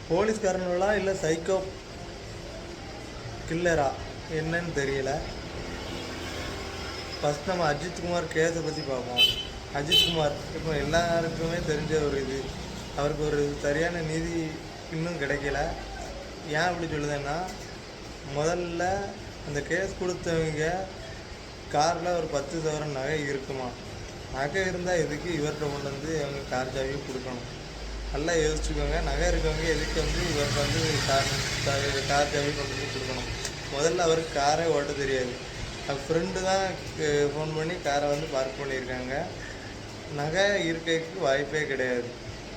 போலீஸ்காரனுங்களா இல்லை சைக்கோ கில்லரா என்னன்னு தெரியல. ஃபஸ்ட் நம்ம அஜித்குமார் கேஸை பற்றி பார்ப்போம். அஜித்குமார் இப்போ எல்லாருக்குமே தெரிஞ்ச ஒரு இது, அவருக்கு ஒரு சரியான நீதி இன்னும் கிடைக்கல. ஏன் அப்படி சொல்லுதேன்னா, முதல்ல அந்த கேஸ் கொடுத்தவங்க காரில் ஒரு 10 சவரன் நகை இருக்குமா. நகை இருந்தால் எதுக்கு இவர்கிட்ட கொண்டு வந்து அவங்க கார் சாவியை கொடுக்கணும்? நல்லா யோசிச்சுக்கோங்க. நகை இருக்கவங்க எதுக்கு வந்து இவருக்கு வந்து கார் சாவி கொண்டு வந்து கொடுக்கணும்? முதல்ல அவருக்கு காரே ஓட்ட தெரியாது. ஃப்ரெண்டு தான் ஃபோன் பண்ணி காரை வந்து பார்க் பண்ணியிருக்காங்க. நகை இருக்கைக்கு வாய்ப்பே கிடையாது.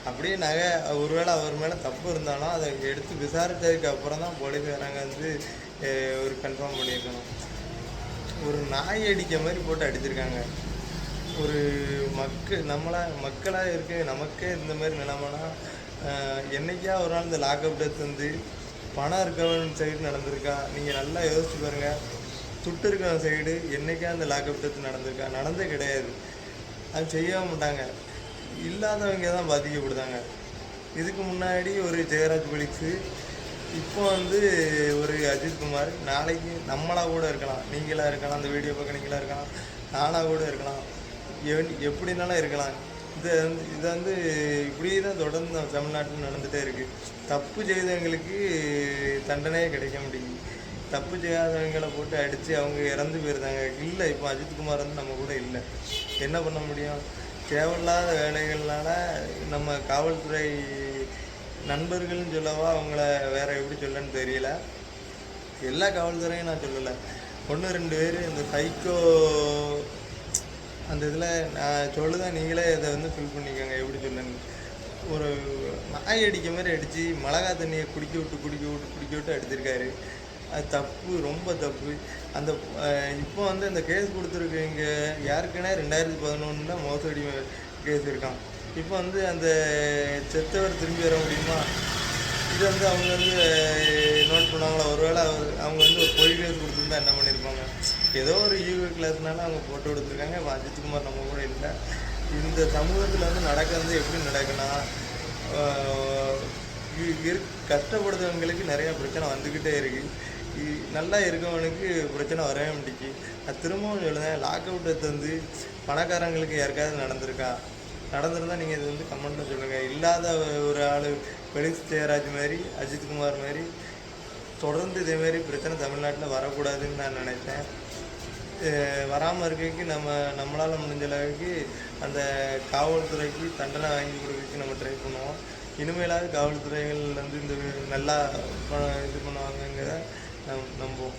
அப்படியே நகை ஒருவேளை அவர் மேலே தப்பு இருந்தாலும் அதை எடுத்து விசாரித்ததுக்கு அப்புறம் தான் போலீஸ்காரங்க வந்து ஒரு கன்ஃபார்ம் பண்ணியிருக்கணும். ஒரு நாய் அடிக்க மாதிரி போட்டு அடிச்சிருக்காங்க. ஒரு மக்களாக இருக்க நமக்கே இந்த மாதிரி நிலைமைனா, என்றைக்கா ஒரு நாள் இந்த லாக்அப் டெத் வந்து பணம் இருக்கவன் சைடு நடந்திருக்கா? நீங்கள் நல்லா யோசிச்சு பாருங்கள். துட்டு இருக்கிற சைடு என்றைக்கா அந்த லாக்அப் டெத் நடந்திருக்கா? நடந்தே கிடையாது. அது செய்யவே மாட்டாங்க. இல்லாதவங்க தான் பாதிக்கப்படுதாங்க. இதுக்கு முன்னாடி ஒரு ஜெயராஜ் பலிக்ஸு, இப்போ வந்து ஒரு அஜித்குமார். நாளைக்கு நம்மளாக கூட இருக்கலாம், நீங்களாக இருக்கலாம், அந்த வீடியோ பார்க்க நீங்களாக இருக்கலாம், நானாக கூட இருக்கலாம், எப்படினாலும் இருக்கலாம். இதை வந்து இப்படி தான் தொடர்ந்து நம்ம தமிழ்நாட்டில் நடந்துகிட்டே இருக்குது. தப்பு செய்தவங்களுக்கு தண்டனையே கிடைக்க முடியுது. தப்பு செய்யாதவங்களை போட்டு அடித்து அவங்க இறந்து போயிருந்தாங்க. இல்லை, இப்போ அஜித்குமார் வந்து நம்ம கூட இல்லை. என்ன பண்ண முடியும்? தேவையில்லாத வேலைகள்னால நம்ம காவல்துறை நண்பர்கள்னு சொல்லவா அவங்கள வேற எப்படி சொல்லன்னு தெரியல. எல்லா காவல்துறையும் நான் சொல்லலை, 1-2 பேர் இந்த சைக்கோ அந்த இதில் நான் சொல்லுதான், நீங்களே இதை வந்து ஃபில் பண்ணிக்கோங்க எப்படி சொல்லுங்க. ஒரு நாய் அடிக்க மாதிரி அடித்து மிளகா தண்ணியை குடிக்க விட்டு அடிச்சிருக்காரு. அது தப்பு, ரொம்ப தப்பு. அந்த இப்போ வந்து அந்த கேஸ் கொடுத்துருக்கீங்க யாருக்குன்னா 2011 மோசடி கேஸ் இருக்கான். இப்போ வந்து அந்த செத்தவர் திரும்பி வர முடியுமா? இது வந்து அவங்க வந்து நோட் பண்ணுவாங்களா? ஒருவேளை அவங்க வந்து ஒரு பொய் கேஸ் கொடுத்துருந்தா என்ன பண்ணியிருப்பாங்க? ஏதோ ஒரு ஈகோ கிளாஸ்னால அவங்க போட்டு கொடுத்துருக்காங்க. இப்போ அஜித்குமார் நம்ம கூட இல்லை. இந்த சமூகத்தில் வந்து நடக்கிறது எப்படி நடக்குன்னா, கஷ்டப்படுறவங்களுக்கு நிறையா பிரச்சனை வந்துக்கிட்டே இருக்குது. நல்லா இருக்கவனுக்கு பிரச்சனை வரவே முடிக்கு. அது திரும்பவும் சொல்லுதேன், லாக் அவுட் எடுத்து வந்து பணக்காரங்களுக்கு யாருக்காவது நடந்திருந்தால் நீங்கள் இது வந்து கமெண்ட்டில் சொல்லுங்கள். இல்லாத ஒரு ஆள் ஃபெலிக்ஸ் ஜெயராஜ் மாதிரி, அஜித்குமார் மாதிரி தொடர்ந்து இதேமாரி பிரச்சனை தமிழ்நாட்டில் வரக்கூடாதுன்னு நான் நினைத்தேன். வராமல் இருக்கைக்கு நம்மளால் முடிஞ்ச அளவுக்கு அந்த காவல்துறைக்கு தண்டனை வாங்கி கொடுக்கறதுக்கு நம்ம ட்ரை பண்ணுவோம். இனிமேலாவது காவல்துறைகள் வந்து இந்த நல்லா இது பண்ணுவாங்கங்கிறத நம்புவோம்.